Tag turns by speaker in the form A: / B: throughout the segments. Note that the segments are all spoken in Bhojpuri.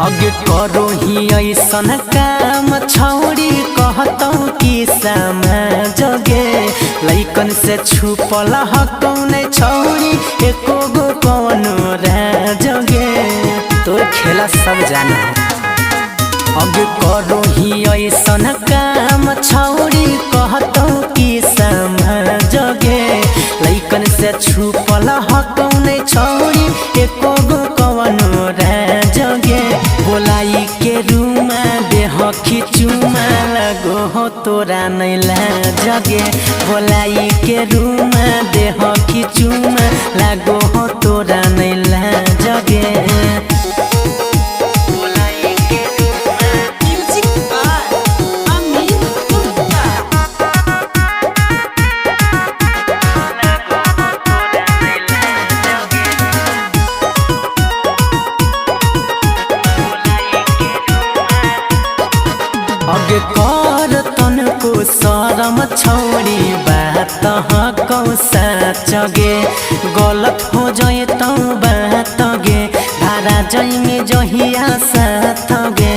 A: अगे करो ही ऐसन काम छौरी कहतौ कि समाज गे लैकन से छुपल हकौ नै छौरी एको गो कौनो राज गे तोर खेला सब जाना। अगे करो ही ऐसन काम छौरी कहतौ कि समाज गे लैकन से छुपल हकौ नै छौरी एको गो कौनो राज गे बोलाई के रूमा देह खिचुमा लगो हो तोरा नै लाज गे बोलाई के रूमा देह खिचुमा लगो हो तोरा नै लाज गे। अगे कर तनको शरम छौरी बात हकौ साच गे गलत हो जाए तौ बात गे धारा जैमे जहिया साथ गे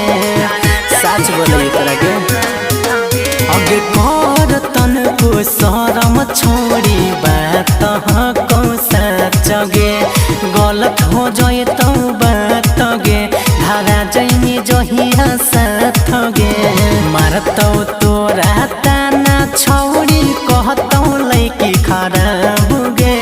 A: साच बोले तोरा गे। अगे कर तनको शरम छौरी बात हकौ साच गे गलत हो जाए तौ बात गे धारा जैमे जहिया साथ गे मारतौ तोरा ताना छौरी कहतौ लैकी खराब गे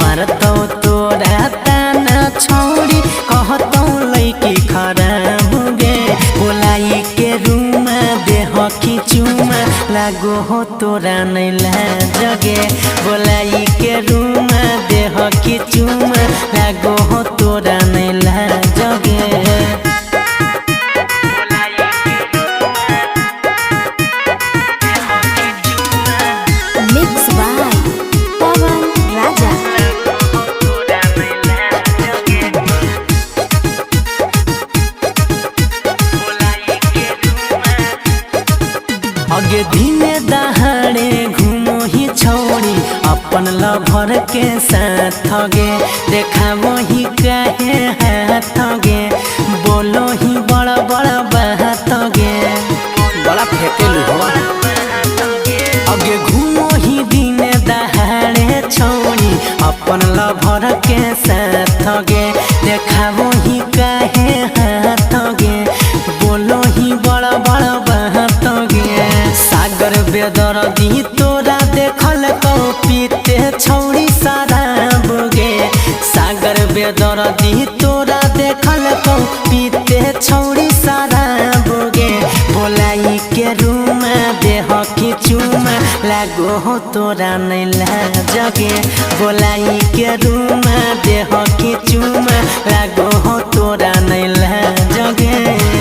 A: मारतौ तोरा ताना छौरी कहतौ लैकी खराब गे बोलाई के रूमा देह खिचुमा लागो हो तोरा नै लाज गे बोलाई के रूमा देह खिचुमा लागो हो तोरा नै लाज गे। अगे दिने दहाड़े घूमो ही छौरी अपन लभर के साथ गे देखा वही कहे हाथ गे बोलो ही बड़ा बड़ा बात गे बड़ा फेंकेलू हो। अगे घूमो ही दिने दहाड़े छौरी अपन लभर के साथ गे देखा वही कहे हाथ गे बोलो ही बड़ा बड़ा बात गे सागर बेदर्दी तोरा देखल कौ पीते छौरी शराब गे सागर बेदर्दी तोरा देखल कौ पीते छौरी शराब गे बोलाई के रूमा देह खिचुमा लागो हो तोरा नै लाज गे बोलाई के रूमा देह खिचुमा लागो हो तोरा नै लाज गे।